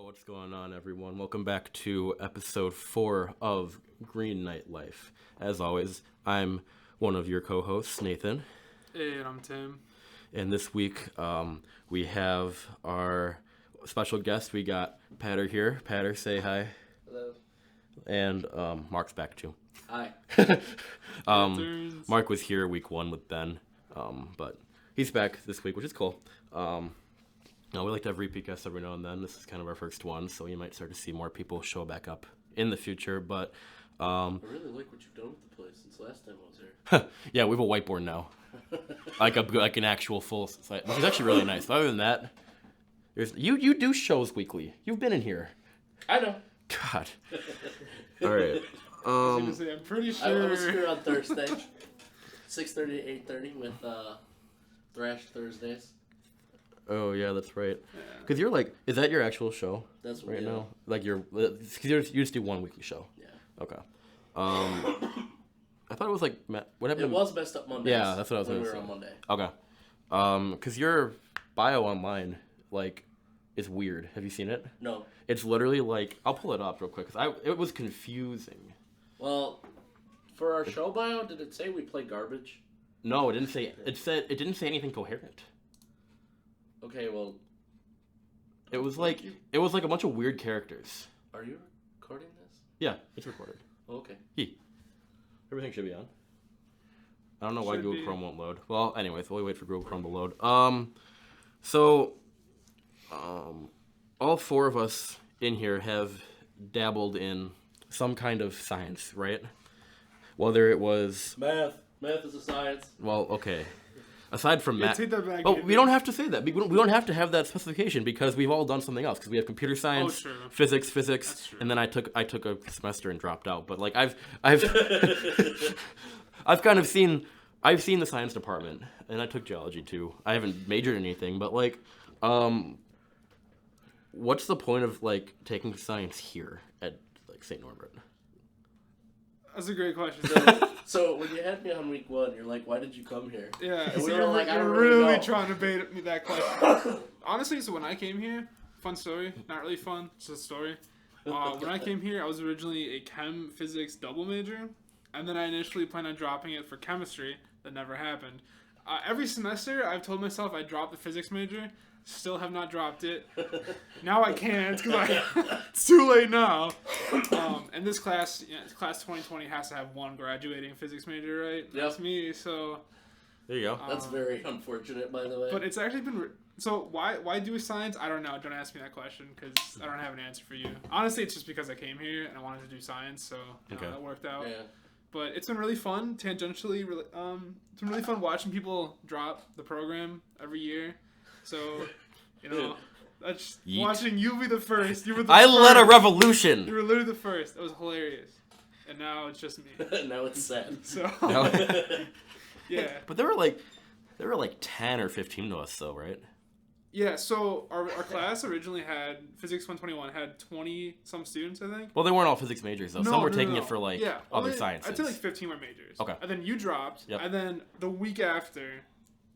What's going on, everyone? Welcome back to episode 4 of Green Night Life. As always, I'm one of your co-hosts, Nathan. Hey, and I'm Tim. And this week, we have our special guest. We got Peadar here. Peadar, say hi. Hello. And Mark's back too. Hi. Mark was here week 1 with Ben, but he's back this week, which is cool. We like to have repeat guests every now and then. This is kind of our first one, so you might start to see more people show back up in the future. But I really like what you've done with the place since last time I was here. Yeah, we have a whiteboard now, like an actual full site, which is actually really nice. But other than that, you do shows weekly. You've been in here. I know. God. All right. I'm pretty sure. I was here on Thursday, 6:30 to 8:30 with Thrash Thursdays. Oh yeah, that's right. Because you're like, is that your actual show? That's right yeah. now. Like you just do one weekly show. Yeah. Okay. I thought it was like what happened? It was Messed Up Mondays. Yeah, that's what I was when gonna we say. were on Monday. Okay. Because your bio online like is weird. Have you seen it? No. It's literally like, I'll pull it up real quick because it was confusing. Well, for our show bio, did it say we play garbage? No, it didn't say. It didn't say anything coherent. Okay, well. It was like a bunch of weird characters. Are you recording this? Yeah, it's recorded. Okay. Everything should be on. I don't know why Should Google be. Chrome won't load. Well, anyways, we'll wait for Google Chrome to load. All 4 of us in here have dabbled in some kind of science, right? Whether it was Math. Math is a science. well, okay. Aside from math, take that back. oh, we don't have to say that. We don't have to have that specification because we've all done something else. Because we have computer science, physics, and then I took a semester and dropped out. But like I've kind of seen the science department, and I took geology too. I haven't majored in anything, but like, what's the point of like taking science here at like St. Norbert? That's a great question. So when you had me on week 1, you're like, "Why did you come here?" Yeah, And so we were you're, like, "I you're don't really know." trying to bait me that question. Honestly, so when I came here, fun story, not really fun, just a story. When I came here, I was originally a chem physics double major, and then I initially planned on dropping it for chemistry. That never happened. Every semester, I've told myself I'd drop the physics major. Still have not dropped it. Now I can't because it's too late now. And this class, class 2020 has to have one graduating physics major, right? Yep. That's me. So There you go. That's very unfortunate, by the way. but it's actually been so why do science? I don't know. Don't ask me that question because I don't have an answer for you. Honestly, it's just because I came here and I wanted to do science, so that worked out. Yeah. But it's been really fun tangentially. It's been really fun watching people drop the program every year. So, that's Yeet. watching you be the first. You were the I first. led a revolution. You were literally the first. That was hilarious. And now it's just me. Now it's sad. So No. yeah. But there were like 10 or 15 of us though, right? Yeah, so our class originally had, Physics 121 had 20-some students, I think. Well, they weren't all physics majors though. Some were taking it for like other sciences. I'd say like 15 were majors. Okay. And then you dropped, Yep. and then the week after,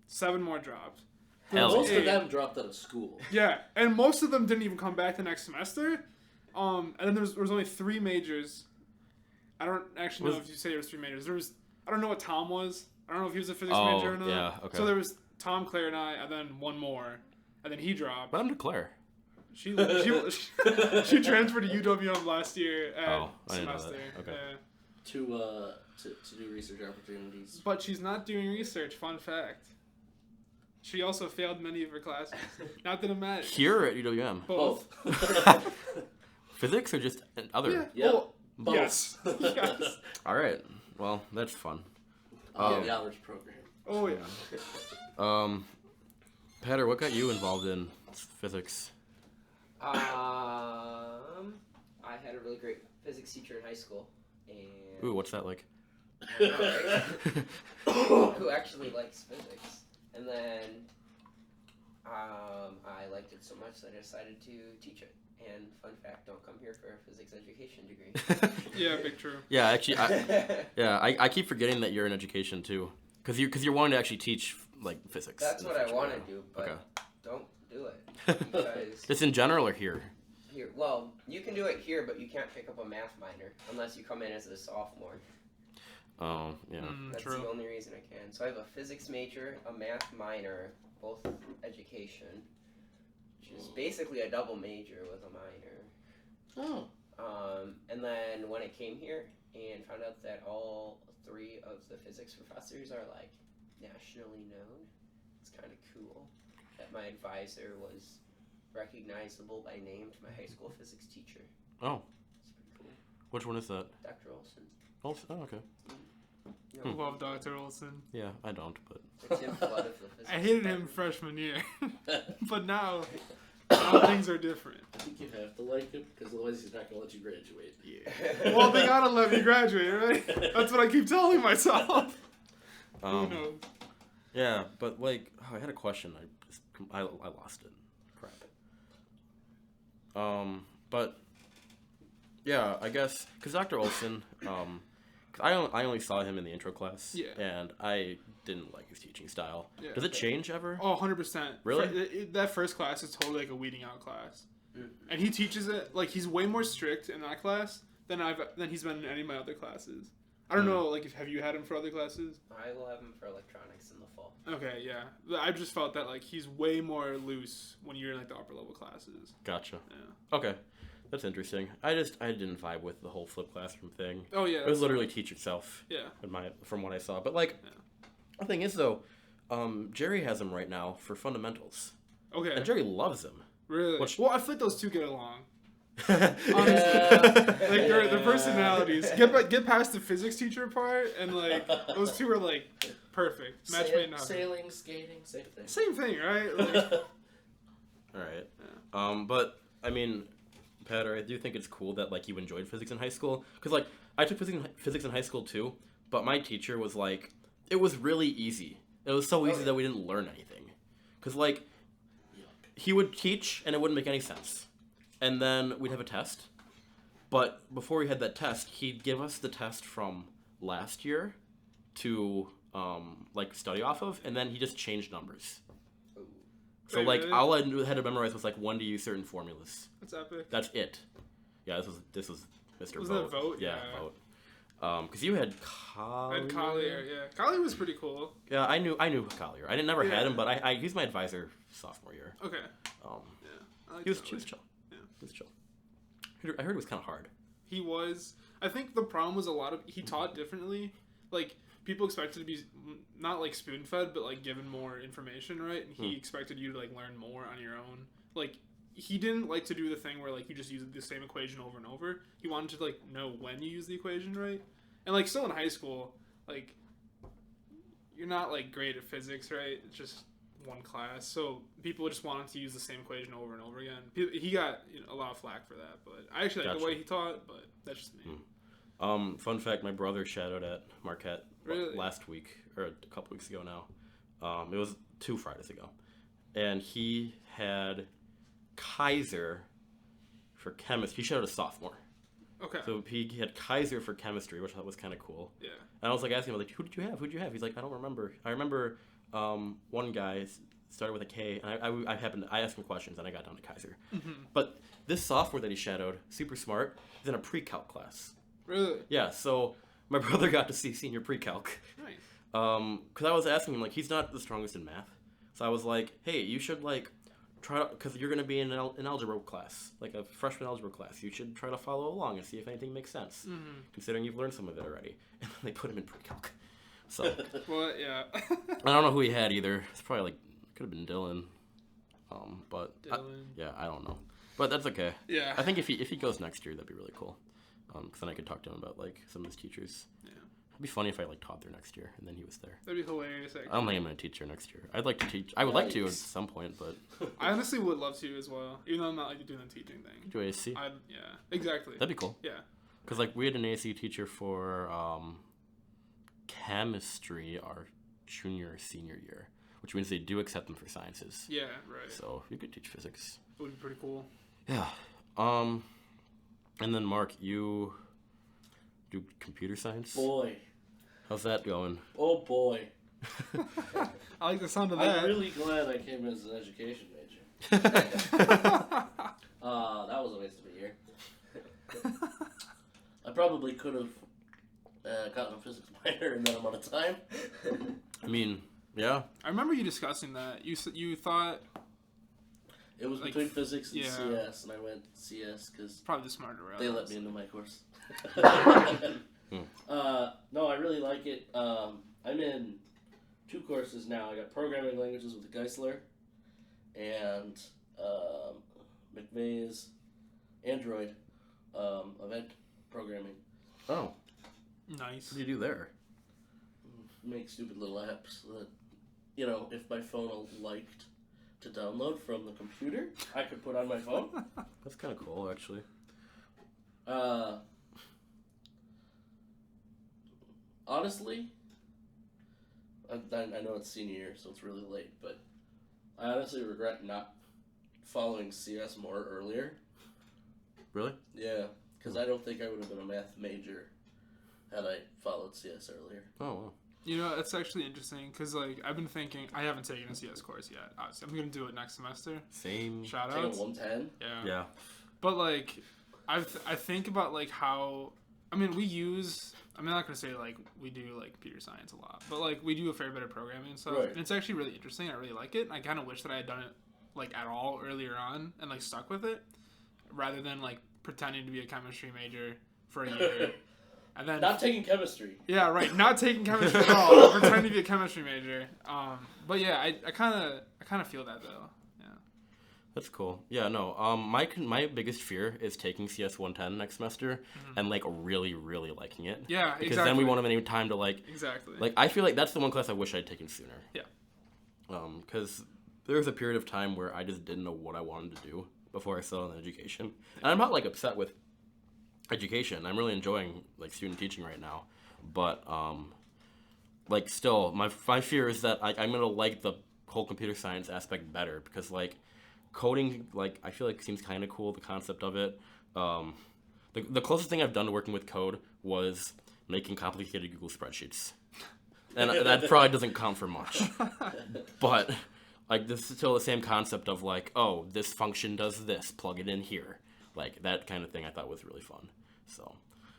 7 more dropped. Hell Most yeah. of them dropped out of school. Yeah, and most of them didn't even come back the next semester. And then there was only 3 majors. I don't actually know if you say there was 3 majors. I don't know what Tom was. I don't know if he was a physics major or not. Yeah, okay. So there was Tom, Claire, and I, and then 1 more. And then he dropped. What happened to Claire? She transferred to UWM last year at I didn't know semester. that. Okay. Yeah. To do research opportunities. But she's not doing research. Fun fact. She also failed many of her classes. Not that it matters. Here at UWM. Both. Physics or just other? Yeah. Well, Both. yes. Yes. All right. Well, that's fun. The hours program. Oh yeah. Peadar, what got you involved in physics? I had a really great physics teacher in high school, and Ooh, what's that like? I know, right? Who actually likes physics. And then I liked it so much that I decided to teach it. And fun fact, don't come here for a physics education degree. Yeah, big true. Yeah, actually, I keep forgetting that you're in education too, because you're wanting to actually teach like physics. That's what I want to do, but Okay. don't do it. Because Just in general or here? here. Well, you can do it here, but you can't pick up a math minor unless you come in as a sophomore. Oh, yeah. That's True. the only reason I can. So I have a physics major, a math minor, both education, which is basically a double major with a minor. Oh. And then when I came here and found out that all 3 of the physics professors are like nationally known, it's kind of cool that my advisor was recognizable by name to my high school physics teacher. Oh. It's pretty cool. Which one is that? Dr. Olson. Oh, okay. I love Dr. Olson. Yeah, I don't, but... The Tim Flood of the physics I hated him department. freshman year, but now things are different. I think you have to like him, because otherwise he's not going to let you graduate. Yeah. Well, they gotta let me graduate, right? That's what I keep telling myself. Who knows? Yeah, but like, I had a question. I lost it. Crap. But yeah, I guess because Dr. Olson, I only saw him in the intro class. Yeah. And I didn't like his teaching style. Yeah. Does it change ever? Oh, 100%. Really? That first class is totally like a weeding out class. And he teaches it, like, he's way more strict in that class than he's been in any of my other classes. I don't know, like, have you had him for other classes? I will have him for electronics in the fall. Okay, yeah. I just felt that, like, he's way more loose when you're in, like, the upper level classes. Gotcha. Yeah. Okay. That's interesting. I didn't vibe with the whole flip classroom thing. Oh, yeah. It was literally teach yourself. Yeah. From what I saw. But like, the thing is though, Jerry has him right now for fundamentals. Okay. And Jerry loves him. Really? Well, I feel like those two get along. Honestly. Like their personalities. Get past the physics teacher part, and like those two are like perfect. Match made in heaven. Sailing, skating, same thing. Same thing, right? Like, All right. But I mean, Peadar, I do think it's cool that like you enjoyed physics in high school, because like I took physics in high school too, but my teacher was like, it was really easy. It was so easy that we didn't learn anything, because like he would teach and it wouldn't make any sense, and then we'd have a test. But before we had that test, he'd give us the test from last year to like study off of, and then he just changed numbers. So Wait, like really? all I had to memorize was like when to use certain formulas. that's epic. That's it. Yeah, this was Mr. Was Vogt. that Vogt? Yeah, Yeah. Vogt. Because you had Collier. And Collier, yeah. Collier was pretty cool. Yeah, I knew Collier. I never had Yeah. him, but I he's my advisor sophomore year. Okay. Yeah, I like he was Collier. chill. Yeah. He was chill. I heard it was kind of hard. He was. I think the problem was he taught differently. Like, people expected to be not like spoon fed, but like given more information, right? And he expected you to like learn more on your own. Like, he didn't like to do the thing where like you just use the same equation over and over. He wanted to like know when you use the equation right. And like still in high school, like you're not like great at physics, right? It's just one class, so people just wanted to use the same equation over and over again. He got a lot of flack for that, but I actually like the way he taught. But that's just me. Fun fact: my brother shadowed at Marquette Really? last week, or a couple weeks ago now. It was 2 Fridays ago, and he had Kaiser for chemistry. He shadowed a sophomore. Okay. So he had Kaiser for chemistry, which I thought was kind of cool. Yeah. And I was like asking him, like, who did you have? Who did you have? He's like, I don't remember. I remember one guy started with a K, and I asked him questions, and I got down to Kaiser. But this sophomore that he shadowed, super smart, is in a pre-calc class. Really? Yeah, so my brother got to see senior pre-calc. Nice. Because I was asking him, like, he's not the strongest in math. So I was like, hey, you should, like, try to, because you're going to be in an algebra class, like a freshman algebra class. You should try to follow along and see if anything makes sense, considering you've learned some of it already. And then they put him in pre-calc. So, Well, yeah. I don't know who he had either. It's probably, like, could have been Dylan. But, Dylan. I don't know. But that's okay. Yeah. I think if he goes next year, that'd be really cool. Because then I could talk to him about, like, some of his teachers. Yeah. It'd be funny if I, like, taught there next year, and then he was there. That'd be hilarious. Actually. I don't think I'm going to teach there next year. I'd like to teach. I would like to at Yikes. some point, but... I honestly would love to as well, even though I'm not like doing the teaching thing. Do ASC? Yeah, exactly. That'd be cool. Yeah. Because, like, we had an ASC teacher for chemistry our junior or senior year, which means they do accept them for sciences. Yeah, right. So you could teach physics. It would be pretty cool. Yeah. And then, Mark, you do computer science? Boy. How's that going? Oh, boy. I like the sound of that. I'm really glad I came as an education major. That that was a waste of a year. I probably could have gotten a physics minor in that amount of time. I mean, yeah. I remember you discussing that. You thought It was Like, between physics and yeah. CS, and I went CS because probably the smarter route. they let me into my course. Hmm. No, I really like it. I'm in 2 courses now. I got programming languages with Geisler and McVeigh's Android event programming. Oh, Nice. what do you do there? Make stupid little apps that, if my phone liked to download from the computer, I could put on my phone. That's kind of cool, actually. Honestly, I know it's senior year, so it's really late, but I honestly regret not following CS more earlier. Really? Yeah, because I don't think I would have been a math major had I followed CS earlier. Oh, wow. You know, it's actually interesting because, like, I've been thinking, I haven't taken a CS course yet. Obviously, I'm going to do it next semester. Same. Shout Taking outs. 110. Yeah. Yeah. But, like, I think about, like, how, I mean, we use, I'm not going to say, like, we do, like, computer science a lot, but, like, we do a fair bit of programming and stuff. Right. And it's actually really interesting. I really like it. I kind of wish that I had done it, like, at all earlier on and, like, stuck with it rather than, like, pretending to be a chemistry major for a year. And then Not taking chemistry. yeah, right. Not taking chemistry at all. Pretending to be a chemistry major. But yeah, I kind of feel that though. Yeah. That's cool. Yeah, no. My biggest fear is taking CS 110 next semester and like really, really liking it. Yeah, Because exactly. then we won't have any time to like. Exactly. Like I feel like that's the one class I wish I'd taken sooner. Yeah. Because there was a period of time where I just didn't know what I wanted to do before I settled on education, and I'm not like upset with education. I'm really enjoying like student teaching right now, but like still my fear is that I'm gonna like the whole computer science aspect better because like coding like I feel like seems kind of cool, the concept of it. The closest thing I've done to working with code was making complicated Google spreadsheets, and that probably doesn't count for much, but like this is still the same concept of like, oh, this function does this, plug it in here. Like, that kind of thing I thought was really fun. So,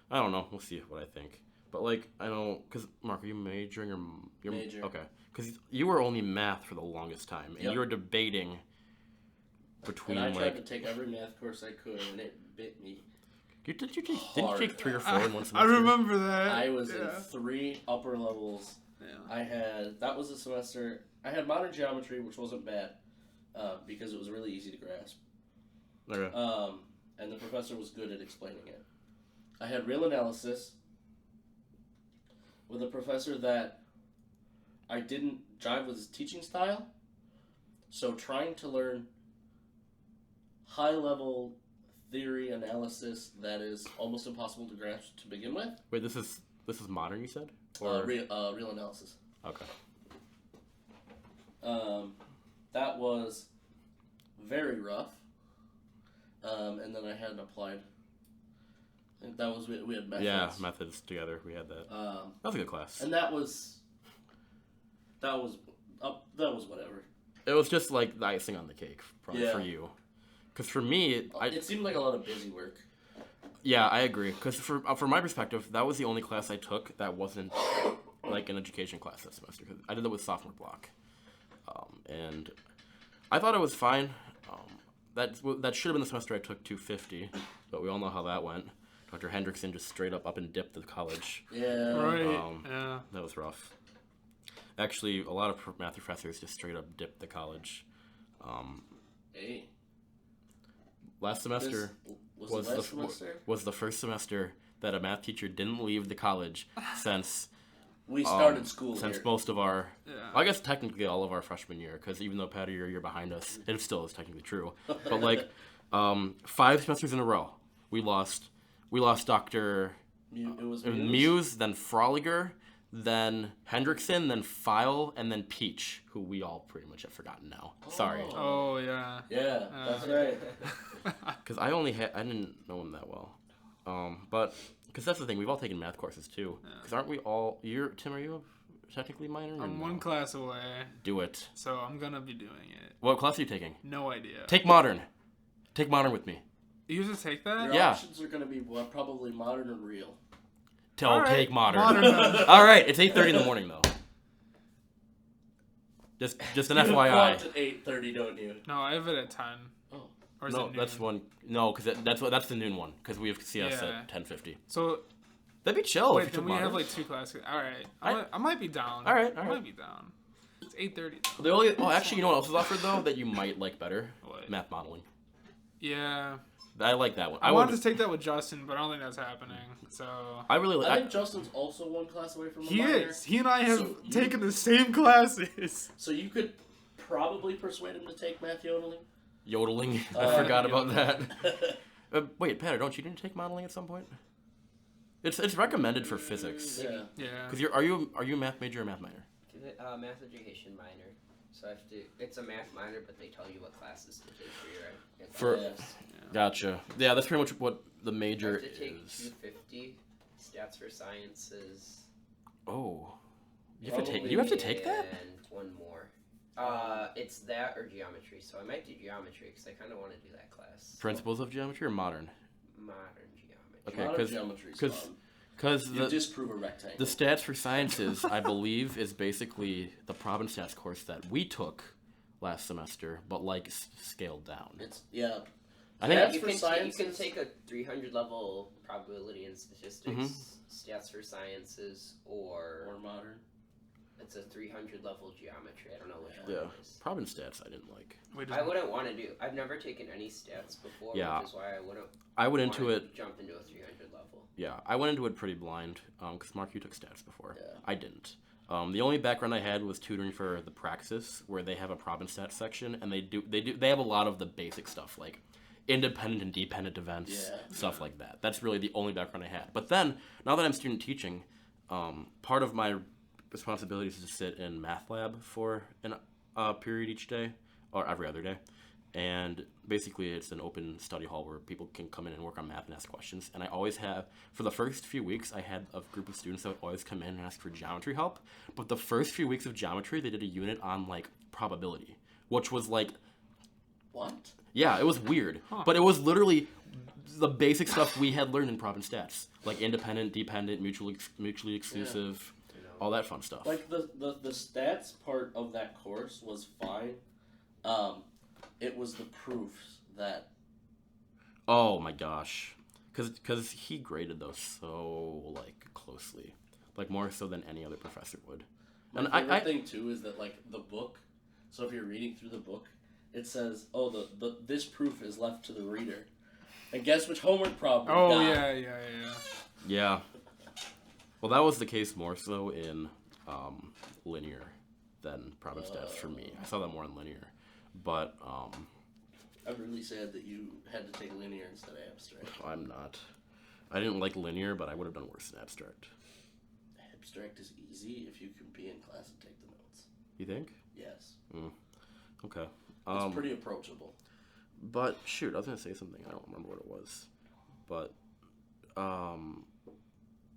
I don't know. We'll see what I think. But, like, I know... Because, Mark, are you majoring or... You're, Major. Okay. Because you were only math for the longest time. And Yep. you were debating between, And I tried like... to take every math course I could, and it bit me. Didn't you hard. take 3 or 4 in one semester? I remember that. I was in yeah. 3 upper levels. Yeah. That was a semester... I had modern geometry, which wasn't bad, because it was really easy to grasp. Okay. And the professor was good at explaining it. I had real analysis with a professor that I didn't jive with his teaching style. So trying to learn high-level theory analysis that is almost impossible to grasp to begin with. Wait, this is modern, you said? Real analysis. Okay. That was very rough. And then I had an applied. I think that was we had methods. Yeah, methods together. We had that. That was a good class. And that was whatever. It was just like the icing on the cake, probably Yeah. for you. Because for me, It seemed like a lot of busy work. Yeah, I agree. Because from my perspective, that was the only class I took that wasn't like an education class this semester. 'Cause I did that with sophomore block, and I thought it was fine. That should have been the semester I took 250, but we all know how that went. Dr. Hendrickson just straight up and dipped the college. Yeah. Right. Yeah. That was rough. Actually, a lot of math professors just straight up dipped the college. Hey. Last semester was the first semester that a math teacher didn't leave the college since we started school since here. most of our Yeah. I guess technically all of our freshman year, because even though Peadar, you're a year behind us, it still is technically true. But like 5 semesters in a row, we lost Dr. It was Muse, then Froliger, then Hendrickson, then File, and then Peach, who we all pretty much have forgotten now. Sorry, Oh yeah. Yeah, that's right. because I didn't know him that well. But because that's the thing, we've all taken math courses too. Because aren't we all? Tim, are you technically minor? or I'm no? one class away, Do it. so I'm gonna be doing it. What class are you taking? No idea. Take modern. Take modern with me. You have to take that? Your Yeah. options are going to be probably modern or real. Yeah. Your options are going to be modern or real. All right. Take modern. Modern. All right, it's 8:30 in the morning though. Just an You FYI. clocked at 8:30, don't you? No, I have it at 10. Oh. Or is No, it noon? that's one. No, because that's the noon one. Because we have CS Yeah. at 10:50. So, That'd be chill if wait, you then took we modern. have like 2 classes. Alright. I might be down. Alright, I alright. might be down. It's 8:30. The only actually, you know what else is offered though that you might like better? What? Math modeling. Yeah. I like that one. I wanted to take that with Justin, but I don't think that's happening. So I really. I think Justin's also one class away from a he minor. is. He and I have So you- taken the same classes. So you could probably persuade him to take math yodeling. Yodeling. I forgot about that. Yeah. Wait, Peadar, don't you need to take modeling at some point? It's recommended for physics. Yeah. Yeah. Because are you a math major or math minor? Math education minor. So I have to. It's a math minor, but they tell you what classes to take for your. For- Gotcha. Yeah, that's pretty much what the I major have to take is. 250 stats for sciences. Oh, you have to take that? And one more. It's that or geometry. So I might do geometry because I kind of want to do that class. Principles of geometry or modern? Modern geometry. Okay, Modern geometry's because fun. because You disprove a rectangle. the stats for sciences, I believe, is basically the province stats course that we took last semester, but like scaled down. It's I think Stats You for can, sciences? you can take a 300 level probability and statistics, Mhm. stats for sciences, or more modern. it's a 300 level geometry. I don't know which one yeah, it is. province stats I didn't like. Wait, I wouldn't want to do. I've never taken any stats before, Yeah. which is why I wouldn't. I went into wanna it. Jump into a 300 level. Yeah, I went into it pretty blind. Because Mark, you took stats before. Yeah. I didn't. The only background I had was tutoring for the Praxis, where they have a province stats section, and they have a lot of the basic stuff like independent and dependent events, stuff like that. That's really the only background I had. But then, now that I'm student teaching, part of my responsibilities is to sit in math lab for a period each day, or every other day. And basically, it's an open study hall where people can come in and work on math and ask questions. And I always have, for the first few weeks, I had a group of students that would always come in and ask for geometry help. But the first few weeks of geometry, they did a unit on, like, probability, which was, like... What? Yeah, it was weird. But it was literally the basic stuff we had learned in province stats. Like independent, dependent, mutually exclusive, all that fun stuff. Like the stats part of that course was fine. It was the proofs that. Oh my gosh. Because he graded those so, like, closely. Like, more so than any other professor would. My favorite thing, too, is that, like, the book, so if you're reading through the book, it says, oh, this proof is left to the reader. And guess which homework problem? Oh, we yeah. got? Yeah. Well, that was the case more so in linear than province stats for me. I saw that more in linear. But, I'm really sad that you had to take linear instead of abstract. I'm not. I didn't like linear, but I would have done worse in abstract. Abstract is easy if you can be in class and take the notes. You think? Yes. Okay. It's pretty approachable. But, shoot, I was going to say something. I don't remember what it was. But,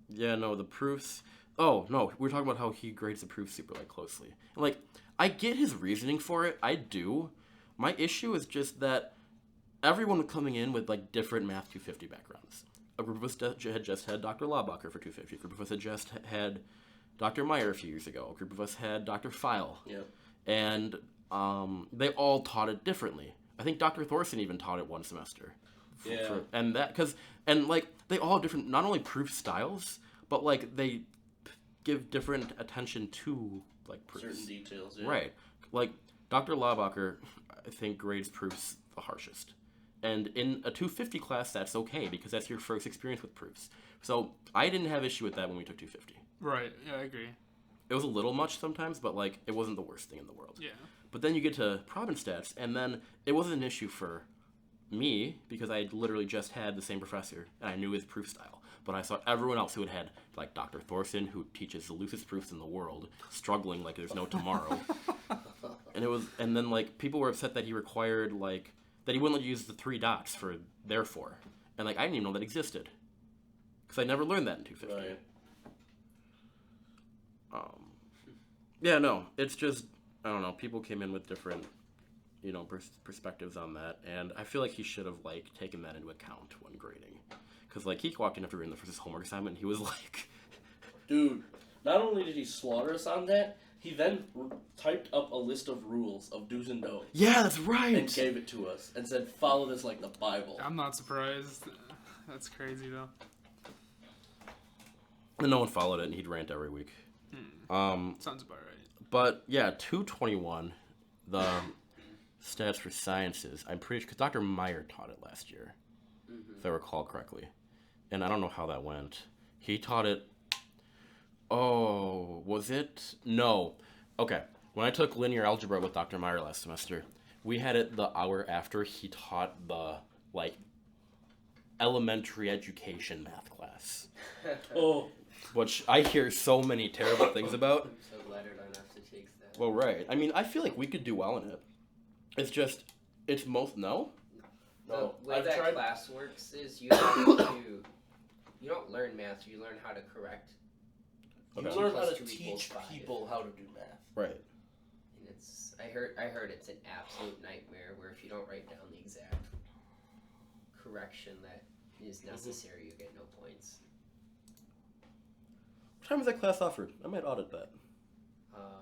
yeah, no, the proofs... Oh, no, we were talking about how he grades the proofs super, like, closely. And, like, I get his reasoning for it. I do. My issue is just that everyone coming in with, like, different Math 250 backgrounds. A group of us had just had Dr. Laubacher for 250. A group of us had just had Dr. Meyer a few years ago. A group of us had Dr. Feil. Yeah. And they all taught it differently. I think Dr. Thorson even taught it one semester. Yeah. And like, they all have different, not only proof styles, but, like, they give different attention to, like, proofs. Certain details, yeah. Right. Like, Dr. Laubacher, I think, grades proofs the harshest. And in a 250 class, that's okay, because that's your first experience with proofs. So, I didn't have issue with that when we took 250. Right. Yeah, I agree. It was a little much sometimes, but, like, it wasn't the worst thing in the world. Yeah. But then you get to province stats, and then it wasn't an issue for me, because I had literally just had the same professor, and I knew his proof style. But I saw everyone else who had, like, Dr. Thorson, who teaches the loosest proofs in the world, struggling like there's no tomorrow. And then, like, people were upset that he required, like, that he wouldn't let you use the 3 dots for therefore. And, like, I didn't even know that existed. Because I never learned that in 250. Right. Yeah, no, it's just, I don't know, people came in with different perspectives on that, and I feel like he should have like taken that into account when grading, because like he walked in after reading the first homework assignment, and he was like, Dude, not only did he slaughter us on that, he then typed up a list of rules of do's and don'ts. "Yeah, that's right," and gave it to us and said, "Follow this like the Bible." I'm not surprised. That's crazy though. and no one followed it, and he'd rant every week. Sounds about right. But yeah, 221, the stats for sciences. I'm pretty sure because Dr. Meyer taught it last year, if I recall correctly, and I don't know how that went. He taught it. Oh, was it? No. Okay. When I took linear algebra with Dr. Meyer last semester, we had it the hour after he taught the like elementary education math class, Oh, which I hear so many terrible things about. I'm so glad I don't have to take that. Well, right. I mean, I feel like we could do well in it. It's just, it's most no. no. The way I've that tried. class works is you have to. You don't learn math. You learn how to correct. You Okay. learn how Plus to 2 equals teach 5. people how to do math. Right. And it's. I heard it's an absolute nightmare where if you don't write down the exact correction that is necessary, you get no points. What time is that class offered? I might audit that.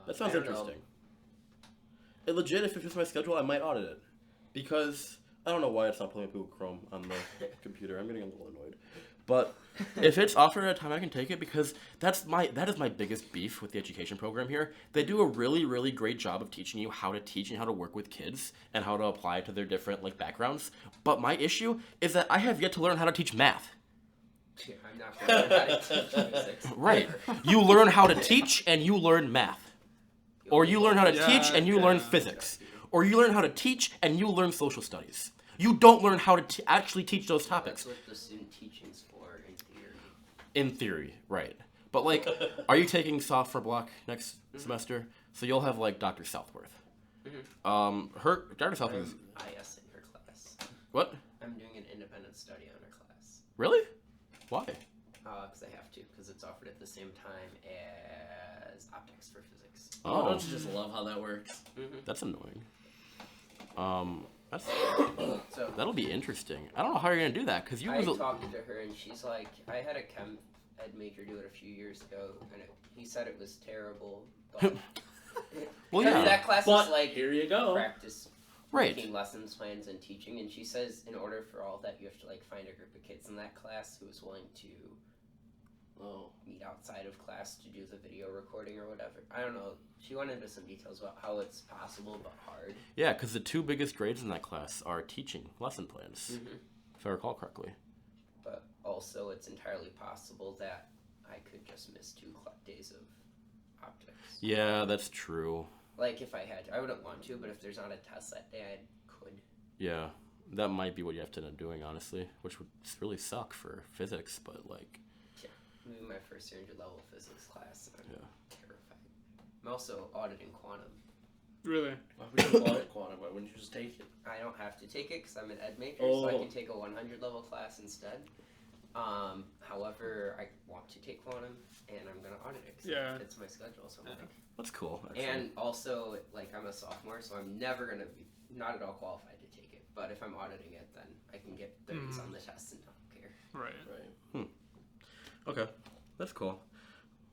That sounds I don't know. interesting. It legit, if it fits my schedule, I might audit it. Because I don't know why it's not pulling up Google Chrome on the computer. I'm getting a little annoyed. But if it's offered at a time I can take it, because that is my biggest beef with the education program here. They do a really, really great job of teaching you how to teach and how to work with kids and how to apply to their different like backgrounds. But my issue is that I have yet to learn how to teach math. Yeah, I'm not going to learn how to teach physics. Right. You learn how to teach and you learn math. Or you learn how to teach and you learn physics. Or you learn how to teach and you learn social studies. You don't learn how to actually teach those topics. That's what the student teaching's for in theory. In theory, right. But like, are you taking sophomore block next semester? So you'll have like Dr. Southworth. Dr. Southworth is, IS in her class. what? I'm doing an independent study on her class. Really? Why? Because I have to, because it's offered at the same time as optics for physics. Oh, Oh, don't you just love how that works? that's annoying. That's, So that'll be interesting. I don't know how you're gonna do that, because you I was a, talked to her, and she's like, I had a chem ed major do it a few years ago, and he said it was terrible. But well, because yeah, that class But is like here you go. practice right. making lessons plans and teaching, and she says in order for all that you have to like find a group of kids in that class who is willing to Oh, meet outside of class to do the video recording or whatever. I don't know. She went into some details about how it's possible but hard. Yeah, because the two biggest grades in that class are teaching lesson plans, if I recall correctly. But also it's entirely possible that I could just miss 2 days of optics. Yeah, that's true. Like if I had to. I wouldn't want to, but if there's not a test that day, I could. Yeah, that might be what you have to end up doing, honestly, which would really suck for physics, but like, Maybe my first year into level physics class, and I'm Yeah. terrified. I'm also auditing quantum. Really? why would you audit quantum? Why wouldn't you just take it? I don't have to take it because I'm an ed major, so I Oh. can take a 100 level class instead. However, I want to take quantum, and I'm gonna audit it. 'Cause Yeah. it's my schedule. So I'm like, that's cool, actually. and also like I'm a sophomore, so I'm never gonna be not at all qualified to take it. But if I'm auditing it, then I can get 30s on the test and not care. Right. Right. Okay, that's cool.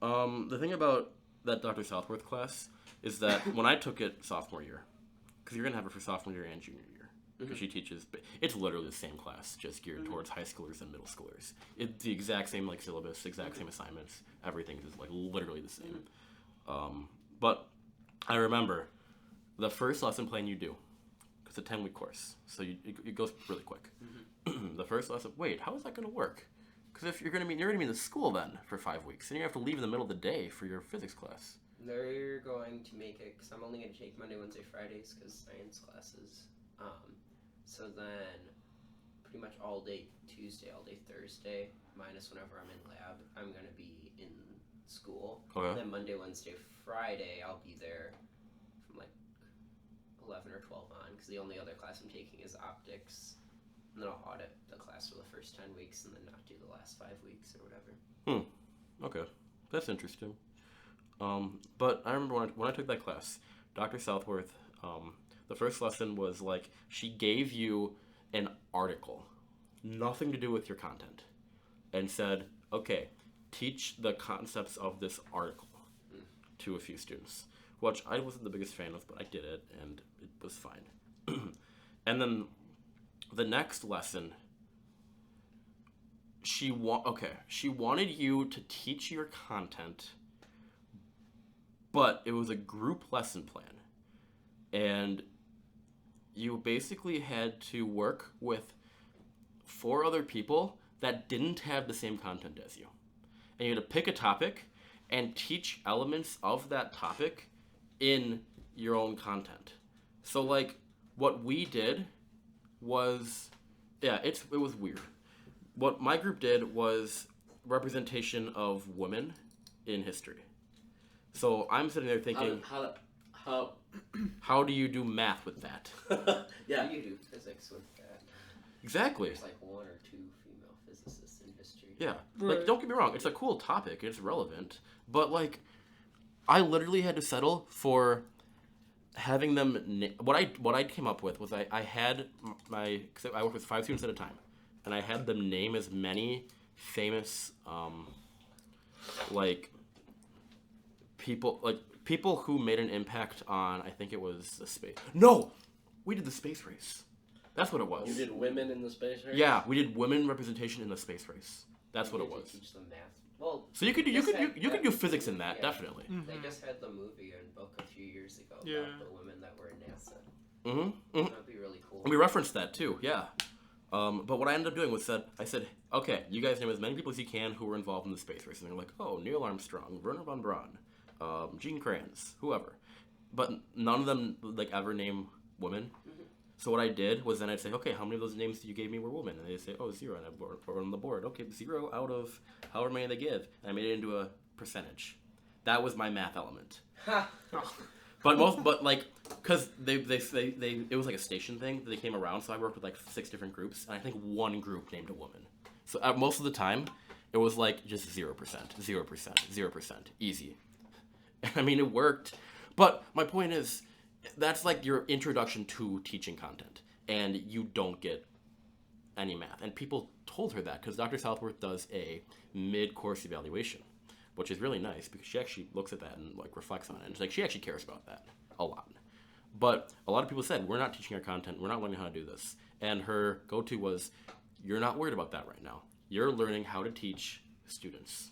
The thing about that Dr. Southworth class is that when I took it sophomore year, because you're going to have it for sophomore year and junior year, because she teaches, it's literally the same class, just geared towards high schoolers and middle schoolers. It's the exact same like syllabus, exact same assignments, everything is like literally the same. But I remember the first lesson plan you do, because it's a 10-week course, so it goes really quick. The first lesson, wait, how is that going to work? Because if you're gonna be in the school then for 5 weeks, and you have to leave in the middle of the day for your physics class. They're going to make it because I'm only going to take Monday, Wednesday, Fridays because science classes. So then, pretty much all day Tuesday, all day Thursday, minus whenever I'm in lab, I'm going to be in school. Okay. And then Monday, Wednesday, Friday, I'll be there from like 11 or 12 on because the only other class I'm taking is optics. And then I'll audit the class for the first 10 weeks and then not do the last 5 weeks or whatever. Okay, that's interesting. But I remember when I took that class, Dr. Southworth The first lesson was like she gave you an article, nothing to do with your content, and said, okay, teach the concepts of this article to a few students, which I wasn't the biggest fan of, but I did it, and it was fine. And then the next lesson, she wanted you to teach your content, but it was a group lesson plan. And you basically had to work with 4 other people that didn't have the same content as you. And you had to pick a topic and teach elements of that topic in your own content. So, like, what we did was, it was weird. What my group did was representation of women in history. So I'm sitting there thinking, how do you do math with that? Yeah. How do you do physics with that? Exactly. There's like 1 or 2 female physicists in history. Yeah. Right. Like, don't get me wrong, it's a cool topic, it's relevant, but like, I literally had to settle for having them. What I came up with was I had because I worked with 5 students at a time, and I had them name as many famous like people who made an impact on, I think it was the space. No, we did the space race. That's what it was. You did women in the space race? Yeah, we did women representation in the space race. That's what it was. Teach them math. Well, So you could do physics in that, yeah. definitely. they just had the movie and book a few years ago Yeah. about the women that were in NASA. Mm-hmm. That'd be really cool. We referenced that too, yeah. But what I ended up doing was I said, okay, you guys name as many people as you can who were involved in the space race. And they're like, oh, Neil Armstrong, Werner von Braun, Gene Kranz, whoever. But none of them like ever name women. Mm-hmm. So what I did was then I'd say, okay, how many of those names you gave me were women? And they'd say, oh, 0. And I'd put on the board. Okay, 0 out of however many they give. And I made it into a percentage. That was my math element. Ha! But like, cause they it was like a station thing that they came around. So I worked with like 6 different groups, and I think 1 group named a woman. So most of the time, it was like just 0%, 0%, easy. I mean, it worked. But my point is, that's like your introduction to teaching content, and you don't get any math. And people told her that because Dr. Southworth does a mid-course evaluation, which is really nice because she actually looks at that and like reflects on it. And it's like she actually cares about that a lot. But a lot of people said, we're not teaching our content, we're not learning how to do this. And her go-to was, you're not worried about that right now. You're learning how to teach students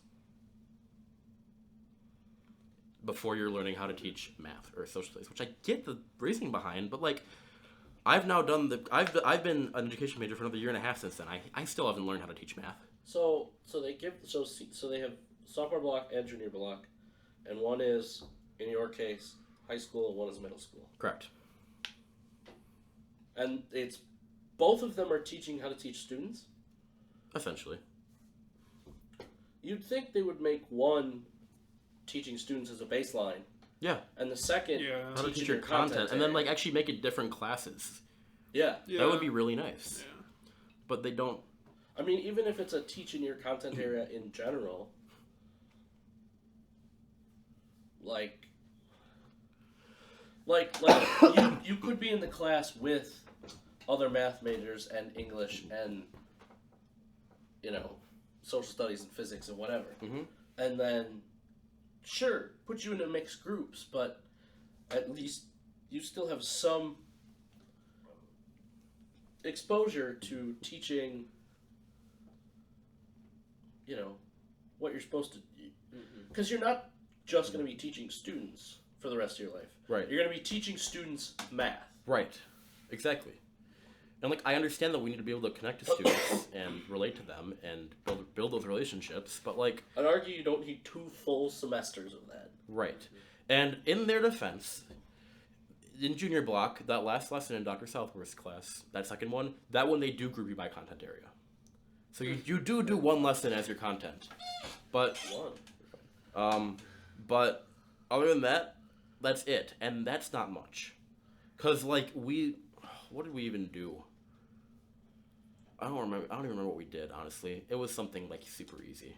before you're learning how to teach math or social studies, which I get the reasoning behind, but like, I've now done I've been an education major for another 1.5 years since then. I still haven't learned how to teach math. So they have sophomore block and junior block, and one is, in your case, high school, and one is middle school. Correct. And it's both of them are teaching how to teach students. Essentially. You'd think they would make one teaching students as a baseline, Yeah. and the second How to teaching teach your their content, and then like actually make it different classes. Yeah. That would be really nice. Yeah. But they don't. I mean, even if it's a teaching your content area in general, like you could be in the class with other math majors and English and social studies and physics and whatever, and then sure put you into mixed groups, but at least you still have some exposure to teaching what you're supposed to, because you're not just going to be teaching students for the rest of your life. Right. You're going to be teaching students math. Right. Exactly. And like I understand that we need to be able to connect to students and relate to them and build those relationships, but like I'd argue you don't need 2 full semesters of that. right. And in their defense, in junior block, that last lesson in Dr. Southworth's class, that second one, that one they do group you by content area. So you do one lesson as your content. But but other than that, that's it. And that's not much. Cuz like what did we even do? I don't even remember what we did, honestly. It was something like super easy.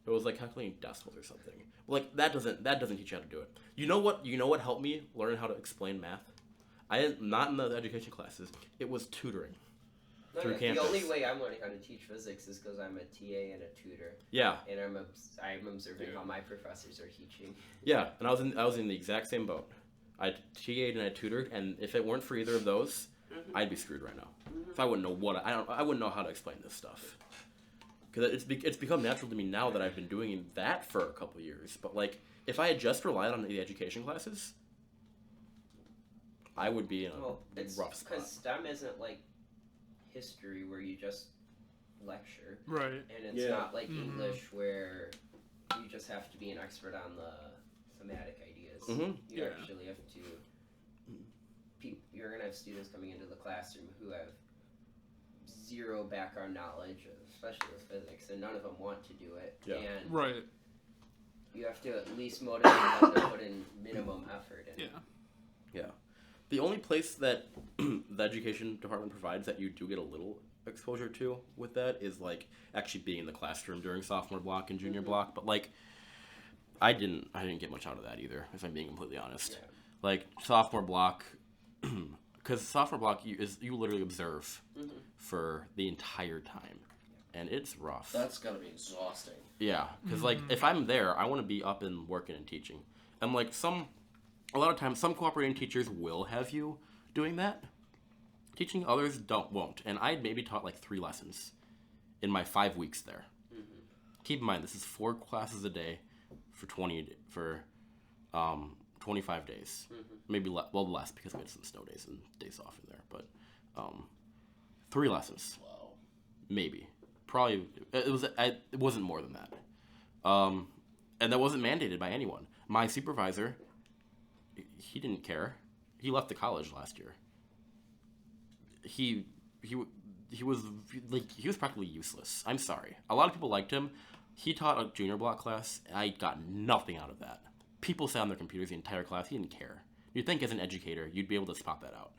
It was like calculating decimals or something. Like that doesn't teach you how to do it. You know what helped me learn how to explain math? not in the education classes. It was tutoring. No, Through the campus. only way I'm learning how to teach physics is because I'm a TA and a tutor, Yeah, and I'm observing how my professors are teaching. yeah, and I was in the exact same boat. I TA'd and I tutored, and if it weren't for either of those, I'd be screwed right now. So I wouldn't know I wouldn't know how to explain this stuff. Because it's become natural to me now that I've been doing that for a couple years. But like, if I had just relied on the education classes, I would be in a rough spot. Because STEM isn't like history where you just lecture, Right. and it's not like English where you just have to be an expert on the thematic ideas. You actually have to. You're gonna have students coming into the classroom who have zero background knowledge, especially with physics, and none of them want to do it. Yeah. And Right. you have to at least motivate them to put in minimum effort. And Yeah. The only place that the education department provides that you do get a little exposure to with that is like actually being in the classroom during sophomore block and junior block. But like, I didn't get much out of that either, if I'm being completely honest. Yeah. Like sophomore block, because sophomore block you literally observe for the entire time, and it's rough. That's gotta be exhausting. Yeah, because like if I'm there, I want to be up and working and teaching, and like a lot of times some cooperating teachers will have you doing that. Teaching others won't, and I maybe taught like 3 lessons in my 5 weeks there. Keep in mind this is 4 classes a day for 25 days, maybe less because we had some snow days and days off in there, but 3 lessons. Wow. Maybe. Probably it wasn't more than that. And that wasn't mandated by anyone. My supervisor, he didn't care. He left the college last year. He was practically useless. I'm sorry. A lot of people liked him. He taught a junior block class, and I got nothing out of that. People sat on their computers the entire class. He didn't care. You'd think as an educator, you'd be able to spot that out.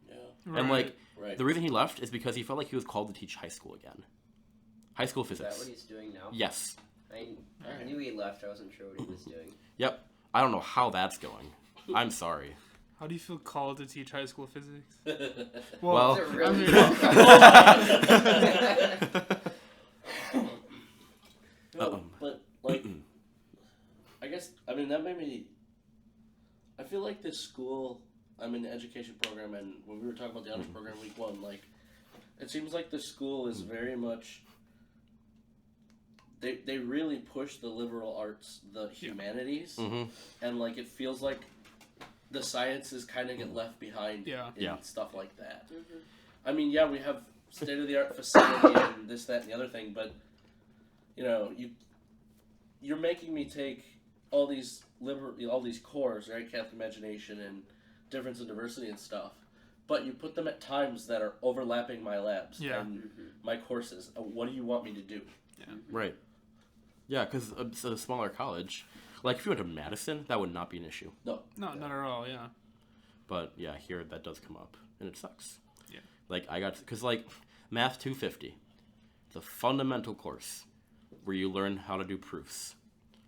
Yeah. Right. And like, Right. the reason he left is because he felt like he was called to teach high school again. High school Is physics. that what he's doing now? Yes. I knew he left. I wasn't sure what he was doing. Yep. I don't know how that's going. I'm sorry. How do you feel called to teach high school physics? Well, Is it really? No, but like, I guess that made me. I feel like this school. I'm in the education program, and when we were talking about the honors program week 1, like, it seems like this school is very much. They really push the liberal arts, the humanities, and like it feels like the sciences kind of get left behind in stuff like that. I mean, yeah, we have state of the art facility and this, that, and the other thing, but you're making me take all these cores, right? Catholic imagination and difference and diversity and stuff, but you put them at times that are overlapping my labs and my courses. What do you want me to do? Yeah. Right. Yeah, because it's a smaller college. Like, if you went to Madison, that would not be an issue. No, not at all. Yeah. But, yeah, here that does come up, and it sucks. Yeah. Like, because, like, Math 250, it's a fundamental course where you learn how to do proofs,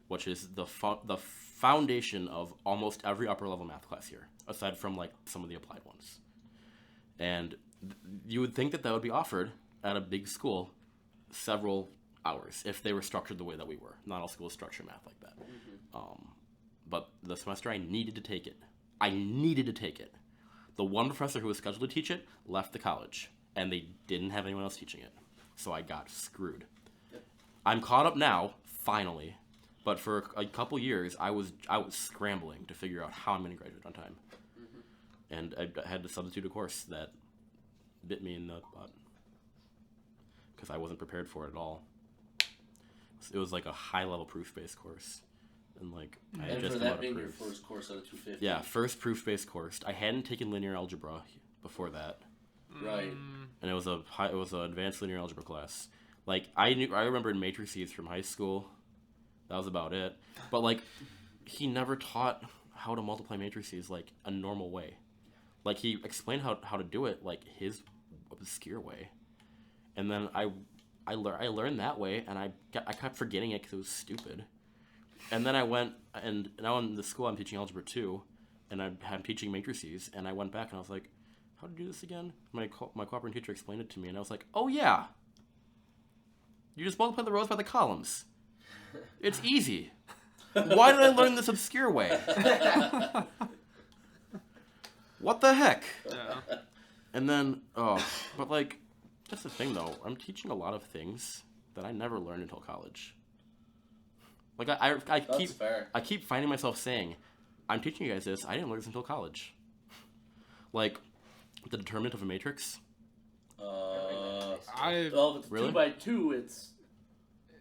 which is the foundation of almost every upper-level math class here, aside from, like, some of the applied ones. And you would think that would be offered at a big school several hours if they were structured the way that we were. Not all schools structure math like that. But the semester I needed to take it. The one professor who was scheduled to teach it left the college, and they didn't have anyone else teaching it. So I got screwed. I'm caught up now, finally. But for a couple years, I was scrambling to figure out how I'm going to graduate on time. And I had to substitute a course that bit me in the butt. Because I wasn't prepared for it at all. It was like a high-level proof-based course. And like, I had just come out of being proofs. your first course out of 250. Yeah, first proof-based course. I hadn't taken linear algebra before that. Right. And it was an advanced linear algebra class. Like, I remembered matrices from high school. That was about it. But like, he never taught how to multiply matrices like a normal way. Like, he explained how to do it like his obscure way. And then I learned that way, and I kept forgetting it because it was stupid. And then I went, and now in the school I'm teaching algebra 2, and I'm teaching matrices, and I went back and I was like, how to do this again? My cooperating teacher explained it to me, and I was like, oh yeah, you just multiply the rows by the columns. It's easy. Why did I learn this obscure way? What the heck? Yeah. And then, but like, that's the thing though. I'm teaching a lot of things that I never learned until college. Like I keep finding myself saying, I'm teaching you guys this. I didn't learn this until college. Like, the determinant of a matrix. Well, if it's Really? 2 by 2, it's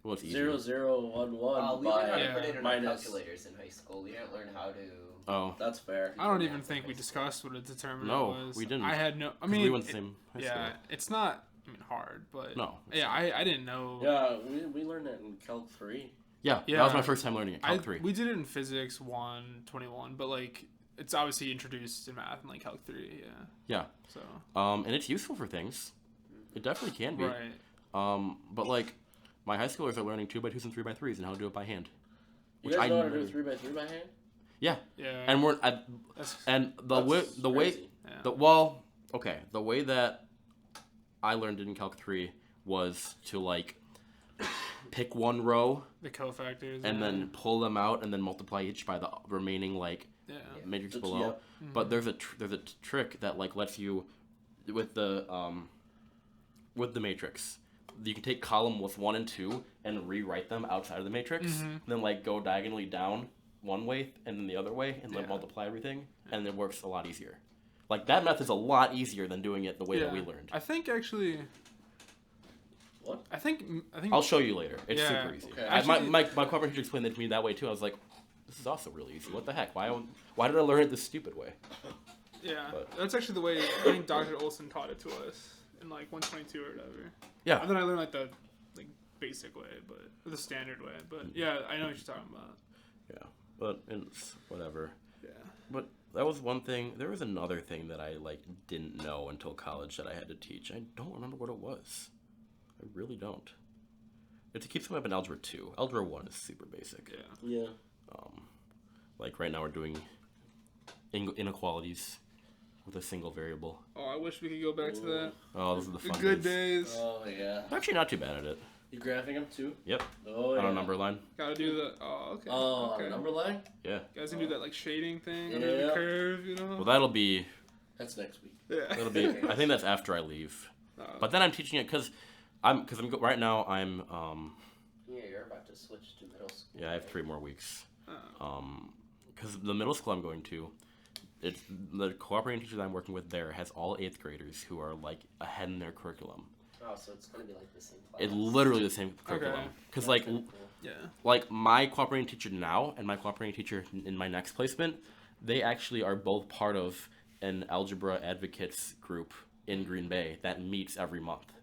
Well, it's easier. 0, 0, 1, 1 we learned how by to put it in minus. calculators in high school. We didn't learn how to. Oh. That's fair. I don't even think we discussed what a determinant No, was. we didn't. I had no. I 'Cause mean, we went the same high yeah, school. it's not. I mean, hard, but No. Yeah, I didn't know. Yeah, we learned that in Calc 3. Yeah, Yeah. that was my first time learning it. Calc 3. We did it in Physics 121, but like it's obviously introduced in math in like Calc 3. Yeah. Yeah. So. And it's useful for things. It definitely can be. Right. But like, my high schoolers are learning 2 by 2s and 3 by 3s and how to do it by hand. You guys know how to do 3 by 3 by hand? Yeah. Yeah. And That's the way crazy. Yeah. the way that I learned it in Calc 3 was to like pick one row the cofactors. and then pull them out and then multiply each by the remaining like Yeah. matrix Yeah. below. But there's a trick that like lets you with the matrix. You can take column with 1 and 2 and rewrite them outside of the matrix. And then like go diagonally down one way and then the other way and like multiply everything, and it works a lot easier. Like that method's a lot easier than doing it the way that we learned. I think actually. What? I think. I'll show you later. It's Yeah. super easy. Okay. My cooperating teacher explained it to me that way too. I was like, this is also really easy. What the heck? Why did I learn it this stupid way? Yeah, But- that's actually the way I think Dr. Olson taught it to us in like 122 or whatever. Yeah. And then I learned like the basic way, but the standard way. But yeah, I know what you're talking about. Yeah. But it's whatever. Yeah. But that was one thing. There was another thing that I like didn't know until college that I had to teach. I don't remember what it was. I really don't. It keeps coming up in Algebra 2. Algebra 1 is super basic. Yeah. Yeah. Like right now we're doing inequalities with a single variable. Oh, I wish we could go back to that. Oh, those are the The fun good days. days. Oh, yeah. I'm actually not too bad at it. You graphing them too? Yep. Oh, On yeah. a number line. Gotta do the. Oh, okay. Oh, okay. number line? Yeah. You guys can do that like shading thing under the Yeah. curve, you know? Well, that'll be. That's next week. yeah. That'll be. I think that's after I leave. Oh. But then I'm teaching it because I'm right now I'm Yeah, you're about to switch to middle school. yeah I have 3 more weeks. Oh. Because the middle school I'm going to, it's the cooperating teacher that I'm working with there has all 8th graders who are like ahead in their curriculum. Oh, so it's gonna be like the same class. It's literally the same curriculum. Okay. Because That's like kinda cool. Yeah. like my cooperating teacher now and my cooperating teacher in my next placement, they actually are both part of an algebra advocates group in Green Bay that meets every month.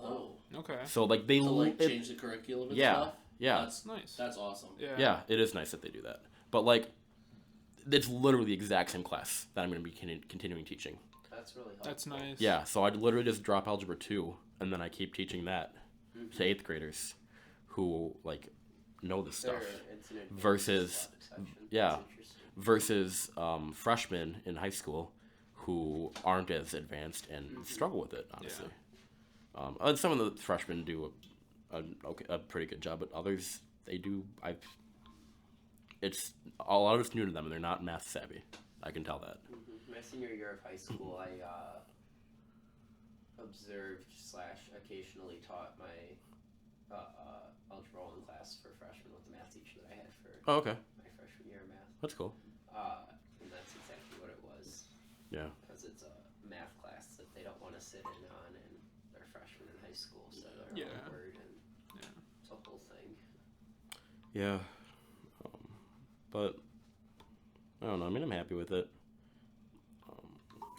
Oh. Okay. So like they So, like, it- change the curriculum and yeah, stuff? yeah. That's Nice. That's awesome. Yeah. Yeah, it is nice that they do that. But like, it's literally the exact same class that I'm going to be continuing teaching. That's really helpful. That's nice. Yeah, so I'd literally just drop Algebra 2, and then I keep teaching that to 8th graders who like know this stuff. It's an advanced Versus- section. yeah. That's interesting. Versus freshmen in high school who aren't as advanced and struggle with it, honestly. And some of the freshmen do a pretty good job, but others, they do. It's a lot of it's new to them, and they're not math savvy. I can tell that. My senior year of high school, I observed / occasionally taught my algebra 1 class for freshmen with the math teacher that I had for Oh, okay, my freshman year of math. that's cool. And that's exactly what it was. Yeah. Because it's a math class that they don't want to sit in on, and they're freshmen in high school, so they're Yeah. awkward, and Yeah. it's a whole thing. Yeah, but I don't know. I mean, I'm happy with it.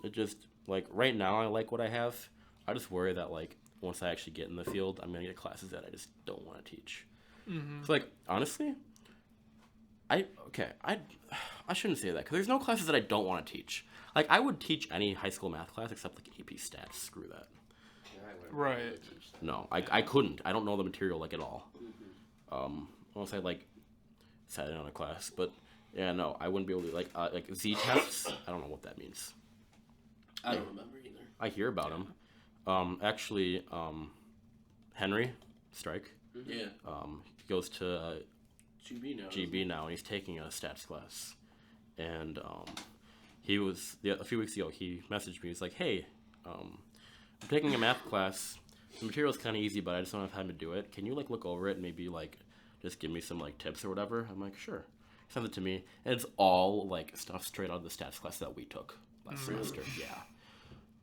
It just like right now, I like what I have. I just worry that like once I actually get in the field, I'm gonna get classes that I just don't want to teach. Mm-hmm. So like honestly, I shouldn't say that because there's no classes that I don't want to teach. Like I would teach any high school math class except like AP Stats. Screw that. Yeah, I wouldn't Right. be able to teach that. No, I couldn't. I don't know the material like at all. Unless I like sat in on a class, but Yeah, no, I wouldn't be able to like Z tests. I don't know what that means. I don't remember either. I hear about him. Actually, Henry Strike. Yeah. He goes to GB now, and he's taking a stats class. And he was a few weeks ago. He messaged me. He's like, "Hey, I'm taking a math class. The material's kind of easy, but I just don't have time to do it. Can you like look over it and maybe like just give me some like tips or whatever?" I'm like, "Sure." Send it to me, and it's all like stuff straight out of the stats class that we took last semester. Yeah.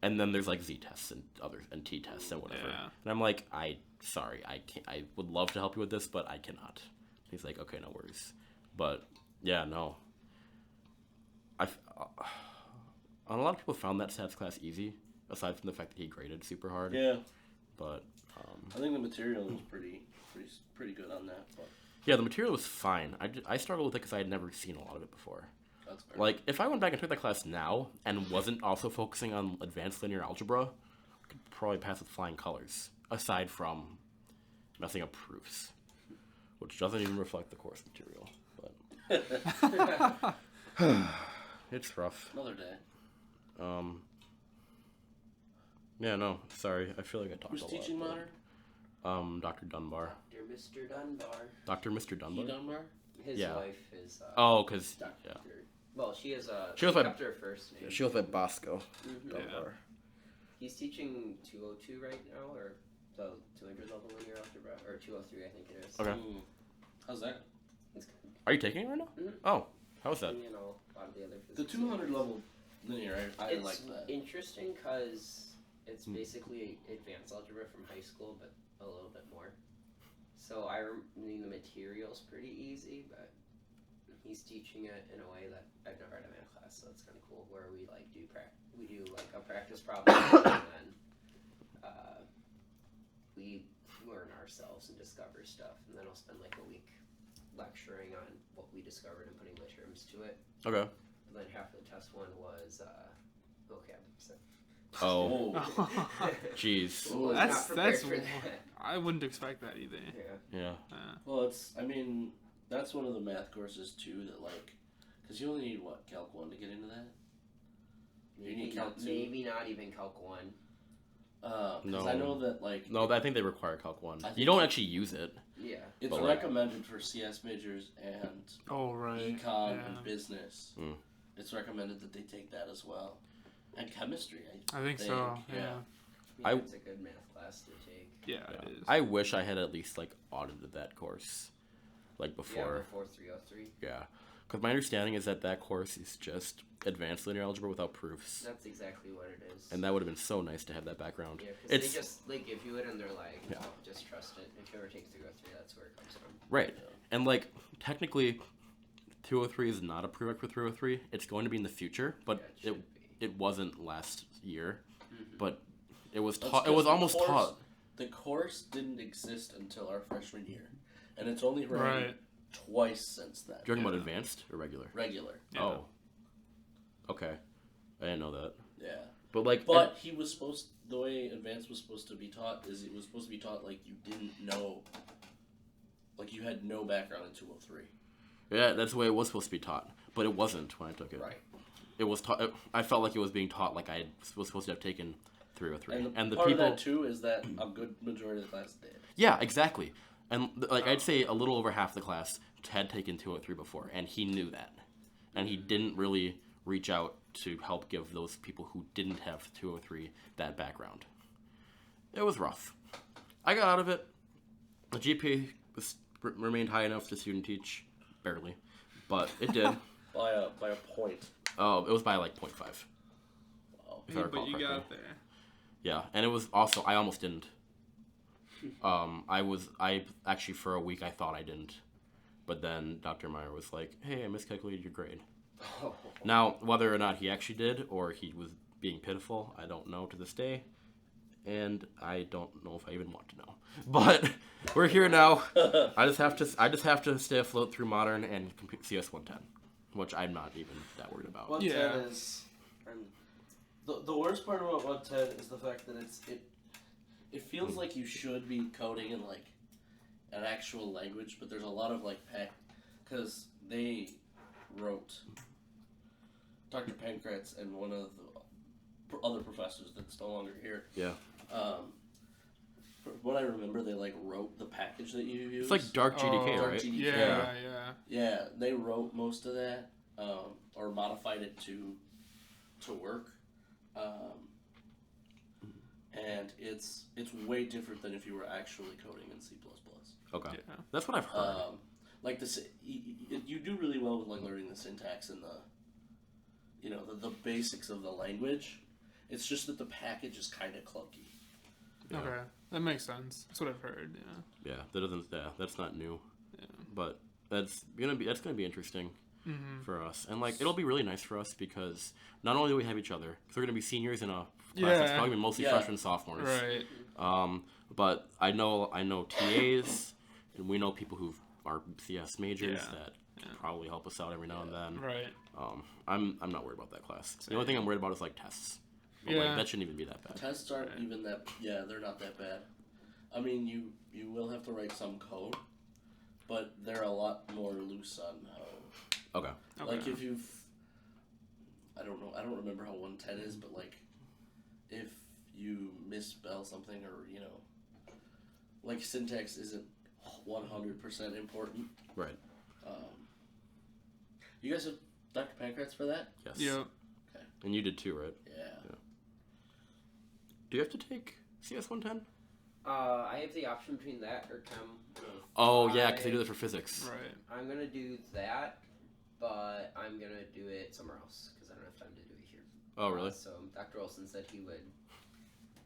And then there's like Z tests and T tests and whatever. Yeah. And I'm like, I can't. I would love to help you with this, but I cannot. He's like, okay, no worries. But yeah, no. A lot of people found that stats class easy, aside from the fact that he graded super hard. Yeah. But I think the material was pretty good on that. But yeah, the material was fine. I struggled with it because I had never seen a lot of it before. that's fair. Like, if I went back and took that class now and wasn't also focusing on advanced linear algebra, I could probably pass with flying colors, aside from messing up proofs, which doesn't even reflect the course material. But it's rough. Another day. Yeah, no, sorry. I feel like I talked Who's a lot. teaching modern? Dr. Dunbar. Mr. Dunbar. Dr. Mr. Dunbar? Dunbar? His Yeah. wife is. Because, Dr. yeah. Well, she is She was kept her first name. She was at Bosco. Mhm. Dunbar. He's teaching 202 right now, or the 200 level linear algebra, or 203, I think it is. Okay. How's that? Are you taking it right now? Mhm. Oh, how's that? You know, a lot of the other The physics 200 level linear, I it's like that. interesting because it's basically advanced algebra from high school, but a little bit more. So I mean, the material's pretty easy, but he's teaching it in a way that I've never had a math class, so it's kind of cool. Where we like do like a practice problem, and then we learn ourselves and discover stuff, and then I'll spend like a week lecturing on what we discovered and putting my terms to it. Okay. And then half of the test one was vocab. So. Oh, jeez. I was That's not prepared for that. I wouldn't expect that either. Yeah. Yeah. Well, that's one of the math courses too that because you only need Calc 1 to get into that? You need Calc 2? Maybe not even Calc 1. Because No. I know that No, I think they require Calc 1. I think You don't actually use it. Yeah. it's But, recommended for CS majors and Oh, right. econ Yeah. and business. Mm. It's recommended that they take that as well. And chemistry, I think so. Yeah. I- It's a good math class to take. Yeah, it is. I wish I had at least audited that course, before. Before 303. Yeah. Because my understanding is that course is just advanced linear algebra without proofs, That's exactly what it is. and that would have been so nice to have that background. Yeah, because It's they give you it and they're like, Yeah. oh, just trust it. If you ever take 303, that's where it comes from. right, and technically, 203 is not a prereq for 303. It's going to be in the future, but Yeah, it should be. it wasn't last year, Mhm. but it was That's taught. It was 'cause the almost course- taught. The course didn't exist until our freshman year, and it's only ran Right. twice since then. You're talking about advanced or regular? Regular. Yeah. Oh. Okay. I didn't know that. Yeah. But But he was the way advanced was supposed to be taught is it was supposed to be taught like you didn't know, like you had no background in 203. yeah, that's the way it was supposed to be taught, but it wasn't when I took it. Right. It was taught. I felt like it was being taught like I was supposed to have taken 303, And the the part people. of that too is that a good majority of the class did. Yeah, exactly. And I'd say a little over half the class had taken 203 before, and he knew that, and he didn't really reach out to help give those people who didn't have 203 that background. It was rough. I got out of it. The GPA remained high enough to student teach, barely, but it did. by a point. Oh, it was by 0.5. Wow. If I Hey, recall but you correctly. got there. Yeah, and it was also I almost didn't. I actually for a week I thought I didn't, but then Dr. Meyer was like, "Hey, I miscalculated your grade." Oh. Now, whether or not he actually did or he was being pitiful, I don't know to this day, and I don't know if I even want to know. But we're here now. I just have to stay afloat through modern and complete CS 110, which I'm not even that worried about. 110 Yeah. is, and the worst part about 110 is the fact that it feels like you should be coding in an actual language, but there's a lot of because wrote Dr. Pankratz and one of the other professors that's no longer here. Yeah. From what I remember, they like wrote the package that you use. It's like Dark GDK, Dark right? GDK. Yeah. Yeah, they wrote most of that, or modified it to work. And it's way different than if you were actually coding in C++. Okay. Yeah. That's what I've heard. Like this, you do really well with like learning the syntax and the basics of the language. It's just that the package is kind of clunky. Yeah. Okay, that makes sense. That's what I've heard. Yeah. That's not new. Yeah. But that's gonna be interesting for us, and like it'll be really nice for us because not only do we have each other, because we're gonna be seniors in a class that's probably mostly freshmen, sophomores. Right. But I know TAs, and we know people who are CS majors that probably help us out every now and then. Right. I'm not worried about that class. The only thing I'm worried about is like tests. But like, that shouldn't even be that bad. Tests aren't even that. Yeah, they're not that bad. I mean, you will have to write some code, but they're a lot more loose on how. Okay. Like if you've, I don't know, I don't remember how 110 is, but like, if you misspell something or like syntax isn't 100% important. Right. You guys have Dr. Pankratz for that? Yes. Yeah. Okay. And you did too, right? Yeah. Do you have to take CS 110? I have the option between that or Chem. Oh yeah, because they do that for physics. Right. I'm gonna do that, but I'm gonna do it somewhere else because I don't have time to do it here. Oh really? So Dr. Olson said he would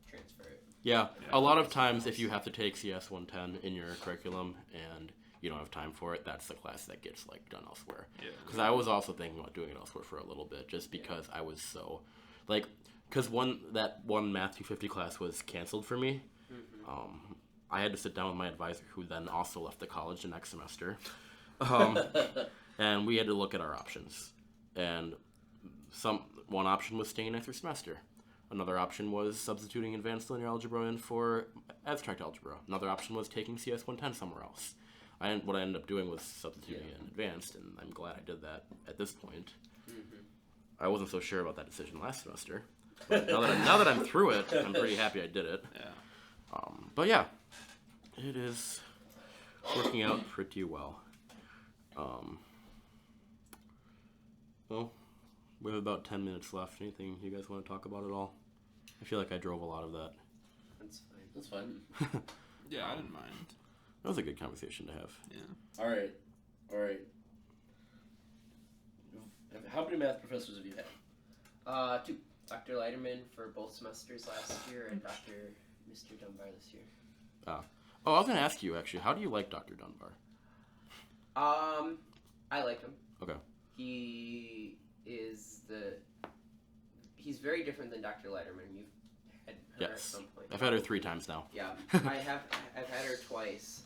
transfer it. Yeah. A lot of times, if you have to take CS 110 in your curriculum and you don't have time for it, that's the class that gets like done elsewhere. Yeah. Because I was also thinking about doing it elsewhere for a little bit, just because I was so like, because that one Math 250 class was canceled for me. I had to sit down with my advisor, who then also left the college the next semester, and we had to look at our options. And one option was staying extra semester. Another option was substituting advanced linear algebra in for abstract algebra. Another option was taking CS 110 somewhere else. What I ended up doing was substituting it in advanced, and I'm glad I did that at this point. I wasn't so sure about that decision last semester. But now that I'm through it, I'm pretty happy I did it. Yeah. But yeah, it is working out pretty well. Well, we have about 10 minutes left. Anything you guys want to talk about at all? I feel like I drove a lot of that. That's fine. That's fine. Yeah, I didn't mind. That was a good conversation to have. Yeah. All right. How many math professors have you had? 2. Dr. Leiterman for both semesters last year and Mr. Dunbar this year. Oh, I was going to ask you, actually, how do you like Dr. Dunbar? I like him. Okay. He's very different than Dr. Leiterman. You've had her at some point. I've had her 3 times now. Yeah, I've had her twice.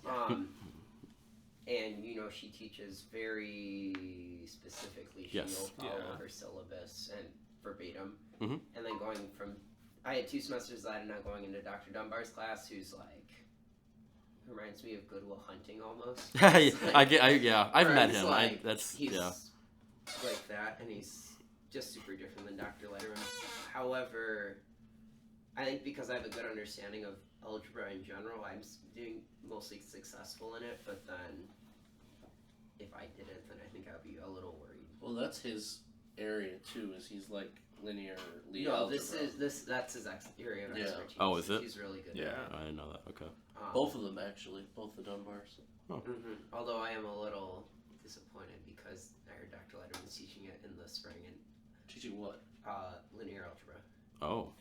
And she teaches very specifically. She will follow her syllabus and verbatim. Mm-hmm. And then I had 2 semesters that I'm not going into Dr. Dunbar's class, who's like, reminds me of Goodwill Hunting almost. I've met him. Like, he's like that, and he's just super different than Dr. Leiterman. However, I think because I have a good understanding of algebra in general, I'm doing mostly successful in it. But then, if I didn't, then I think I'd be a little worried. Well, that's his area too. Is he's like linear algebra. algebra. That's his area of expertise. Oh, is it? He's really good. Yeah. At it. I didn't know that. Okay. Both of them actually. Both the Dunbars. Although I am a little disappointed because I heard Dr. Leiterman was teaching it in the spring and teaching what? Linear algebra. Oh.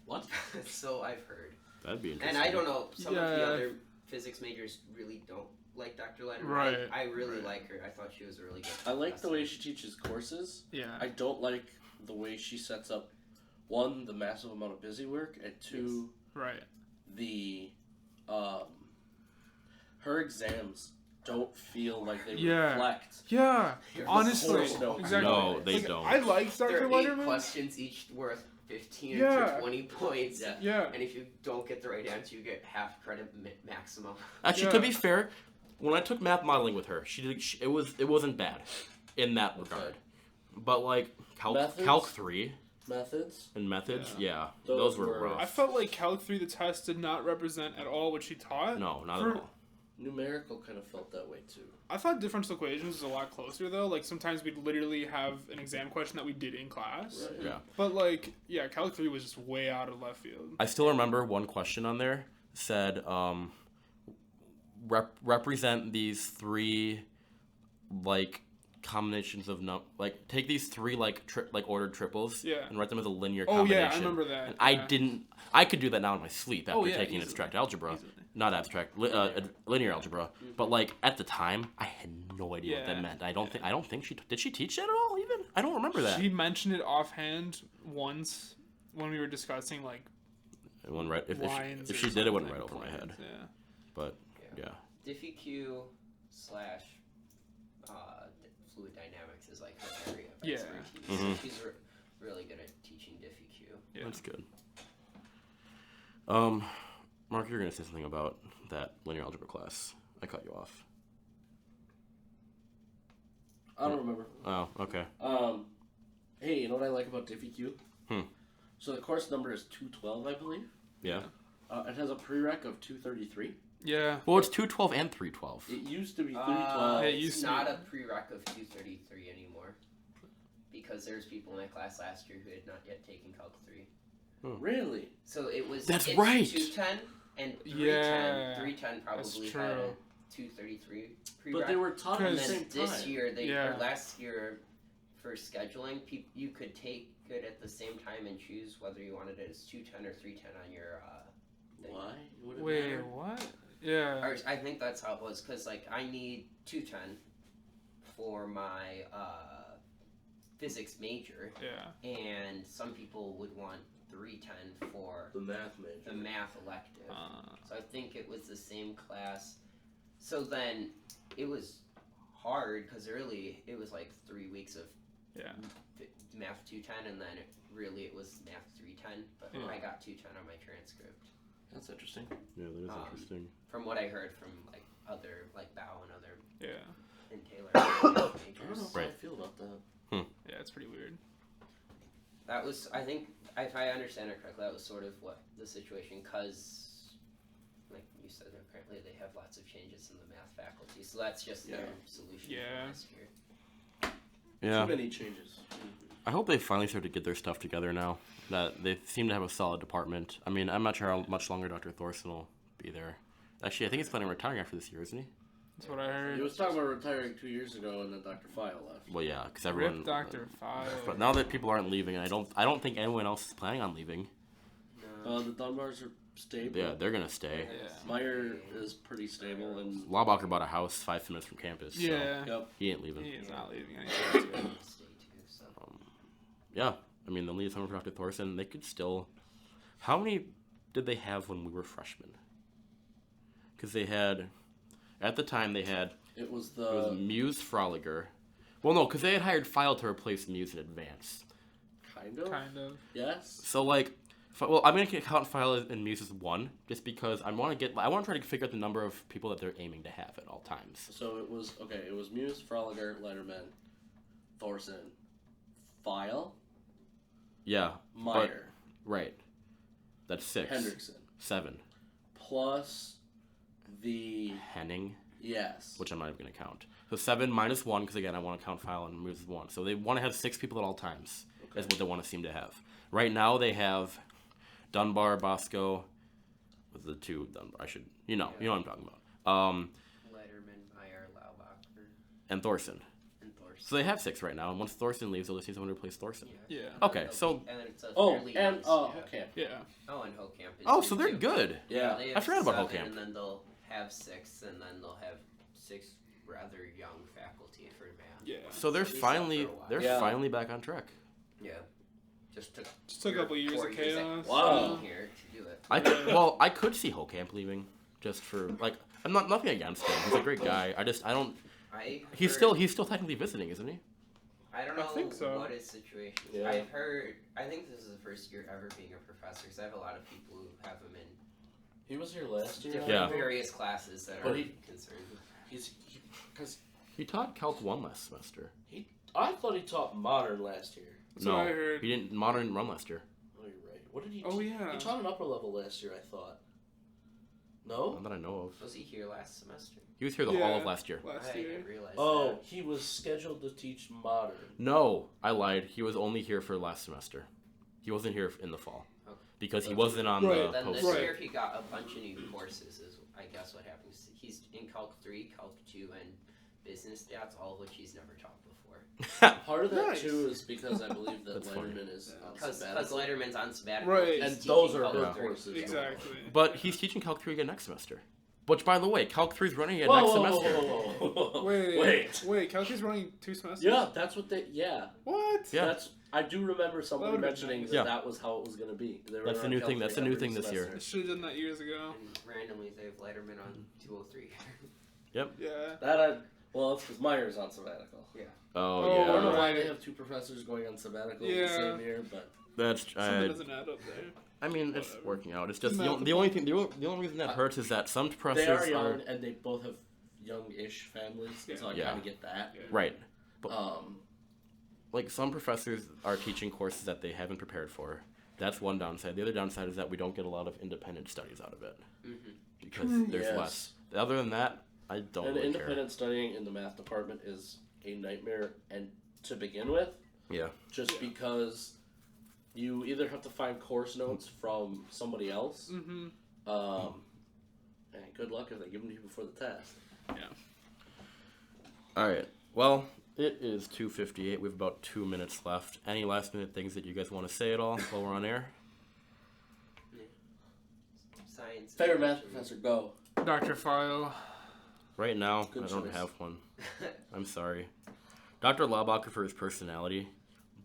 What? So I've heard. That'd be interesting. And I don't know. Some of the other physics majors really don't like Dr. Leiterman. Right. I really like her. I thought she was a really good. I like the way she teaches courses. Yeah. I don't like the way she sets up, 1, the massive amount of busy work, and 2, right. the her exams don't feel like they reflect. Yeah. the Honestly, course notes. exactly. No, they don't. I like Dr. There are 8 Leiterman. questions, each worth 15 to 20 points. Yeah. And if you don't get the right answer, you get half credit maximum. Actually, to be fair, when I took math modeling with her, it wasn't bad. in that Okay. regard. But like Methods? Calc 3 Methods? and methods, Yeah. those were Those were- rough. I felt like Calc 3, the test did not represent at all what she taught. No, not For- at all. Numerical kind of felt that way too. I thought differential equations was a lot closer though. Like sometimes we'd literally have an exam question that we did in class. Right. Yeah. But like, yeah, Calc 3 was just way out of left field. I still remember one question on there said, represent these 3 like combinations of take these 3 like ordered triples Yeah. and write them as a linear Oh combination. yeah, I remember that. And yeah. I could do that now in my sleep after yeah, taking easily. abstract algebra. Easily. Not abstract, linear algebra. But like at the time, I had no idea what that Yeah. meant. I don't think she teach that at all. Even I don't remember that. She mentioned it offhand once when we were discussing like It went right. lines. If or she did, it went something, right over my head. planes, Yeah. But yeah. DiffyQ / fluid dynamics is like her area of Yeah. expertise. Mhm. So she's really good at teaching DiffyQ. Yeah. That's good. Mark, you're gonna say something about that linear algebra class. I cut you off. I don't remember. Oh, okay. Hey, you know what I like about DiffyQ? Hmm. So the course number is 212, I believe. Yeah. It has a prereq of 233. Yeah. Well, it's 212 and 312. It used to be 312. Hey, It's used to not be- a prereq of 233 anymore. Because there's people in my class last year who had not yet taken Calc 3. Really? So it was. That's it's right. 210 and 310. Yeah, 310 that's probably had a true. 233 prereq. But they were taught at And the Because same then time. this year, Yeah. or last year, for scheduling, you could take it at the same time and choose whether you wanted it as 210 or 310 on your thing. Why? Would it Wait, matter? what? Yeah. Or I think that's how it was, because like I need 210 for my physics major, Yeah. and some people would want 310 for The math major. the math elective. Uh, So I think it was the same class. So then it was hard because early it was like 3 weeks of yeah. math 210, and then it was math 310. But Yeah. I got 210 on my transcript. That's interesting. Yeah, that is Um, interesting. From what I heard from like other like Bow and other Yeah. and Taylor I don't know majors. how I Right. feel about that. Yeah, it's pretty weird. That was, I think, if I understand it correctly, that was sort of what the situation, because, like you said, apparently they have lots of changes in the math faculty, so that's just their solution Yeah. for last year. Yeah. Too many changes. I hope they finally start to get their stuff together now. That they seem to have a solid department. I mean, I'm not sure how much longer Dr. Thorson will be there. Actually, I think he's planning on retiring after this year, isn't he? That's what I heard. He was talking about retiring 2 years ago, and then Dr. File left. Well, yeah, because everyone. Rip Dr. File. But now that people aren't leaving, and I don't think anyone else is planning on leaving. No. The Dunbars are stable. Yeah, they're gonna stay. Yeah. Meyer is pretty stable, and Laubacher bought a house 5 minutes from campus. So Yeah. yep. he ain't leaving. He is not leaving anytime soon. Stay too, so. Yeah, I mean, they'll need someone for Dr. Thorson. They could still. How many did they have when we were freshmen? Because they had, at the time, they had It was it was the Muse Froliger. Well, no, because they had hired File to replace Muse in advance. kind of. Kind of. Yes. So like, well, I'm gonna count File and Muse as one, just because I want to try to figure out the number of people that they're aiming to have at all times. So it was It was Muse, Froliger, Letterman, Thorson, File, Yeah, Meyer, right. That's 6. Hendrickson, 7. plus the Henning, yes. which I'm not even gonna count. So 7 minus 1, because again, I want to count File and Muse as 1. So they want to have 6 people at all times. Is what they want to seem to have. Right now they have Dunbar, Bosco, with the 2 Dunbar. You know what I'm talking about. Letterman, Meyer, Laubacher, And Thorson. and Thorson. So they have 6 right now, and once Thorson leaves, they'll just need someone to replace Thorson. Yeah. Okay, so And then it's a Oh, fairly and young okay. Yeah. Oh, and Hocamp is oh, new, so they're too. good. Yeah. They I have forgot about 7, Hocamp. And then they'll have 6, and then they'll have 6 rather young faculty for math. Yeah. So they're At least not finally for a while. Yeah. finally back on track. Yeah. Just took Just took a couple years 4 of years chaos. Wow. here to do it. I could see Hocamp leaving just for like I'm not nothing against him. He's a great guy. I don't. He's still technically visiting, isn't he? I don't know I think so. what his situation is. Yeah. I've heard. I think this is the first year ever being a professor. Because I have a lot of people who have him in He was here last year. different Yeah. various classes that But are he- concerned. Because He taught Calc 1 last semester. I thought he taught modern last year. That's No, what I heard. he didn't modern run last year. Oh, you're right. What did he? Oh, yeah. He taught an upper level last year. I thought. No. Not that I know of. Was he here last semester? He was here the Yeah. all of last year. Last I year. didn't realize Oh, that. he was scheduled to teach modern. No, I lied. He was only here for last semester. He wasn't here in the fall Okay. because he wasn't on Right. the Then post. this Right. year he got a bunch of new courses is I guess what happens. He's in Calc 3, Calc 2, and Business Stats, all of which he's never taught before. Part of that Nice. too is because I believe that That's funny. Letterman is on Because sabbatical. Letterman's on sabbatical. Right. he's And teaching those are Calc good 3. courses. Exactly. But he's teaching Calc 3 again next semester. Which, by the way, Calc 3 is running again Whoa, next whoa, semester. whoa, whoa, whoa. Wait, Calculus running 2 semesters? Yeah, that's what they. Yeah, What? Yeah. that's. I do remember somebody That would've been mentioning nice. that Yeah. that was how it was going to be. They were That's the on new Calc thing. That's the 3 new every thing this year. I should have done that years ago. And randomly they have Letterman on 203. Yeah. Well, it's because Meyer's on sabbatical. Oh, Oh, I don't know yeah. why they have 2 professors going on sabbatical in the Yeah. same year, but That's. Something doesn't add up there. I mean, it's Whatever. working out. It's just Doesn't matter. the only thing. The only reason that hurts is that some they professors are young and they both have young-ish families, so I Yeah. kind of get that. Yeah. right. Um, Some professors are teaching courses that they haven't prepared for. That's one downside. The other downside is that we don't get a lot of independent studies out of it because there's Yes. less. Other than that, I don't and really independent studying in the math department is a nightmare, and to begin with, care. Yeah. just because you either have to find course notes from somebody else, Mm-hmm. and good luck if they give them to you before the test. All right. Well, it is 2:58. We have about 2 minutes left. Any last minute things that you guys want to say at all while we're on air? Science. Favorite math professor, go. Dr. File. Right now, Good I don't choice. have one. I'm sorry. Dr. Laubacher for his personality,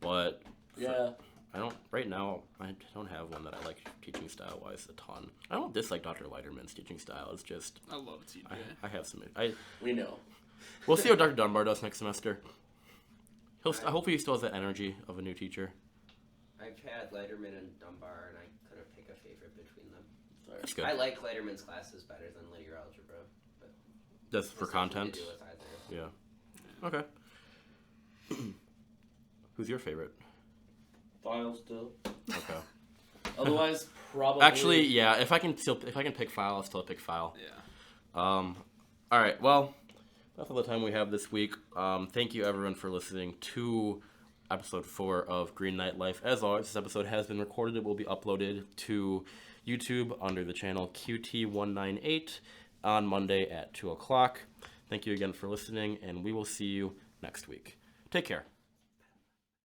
but Yeah. I don't. Right now, I don't have one that I like teaching style wise a ton. I don't dislike Dr. Leiterman's teaching style. It's just I love TJ. I have some. We know. We'll see how Dr. Dunbar does next semester. Hopefully he still has that energy of a new teacher. I've had Letterman and Dunbar, and I couldn't pick a favorite between them. That's good. I like Letterman's classes better than linear algebra. But That's for has nothing to content. do with either. Yeah. Okay. Who's your favorite? Files still. Okay. Otherwise, probably. Actually, yeah. If I can pick file, I'll still pick file. Yeah. All right. Well, that's all the time we have this week. Thank you everyone for listening to episode 4 of Green Knight Life. As always, this episode has been recorded. It will be uploaded to YouTube under the channel QT198 on Monday at 2 o'clock. Thank you again for listening, and we will see you next week. Take care.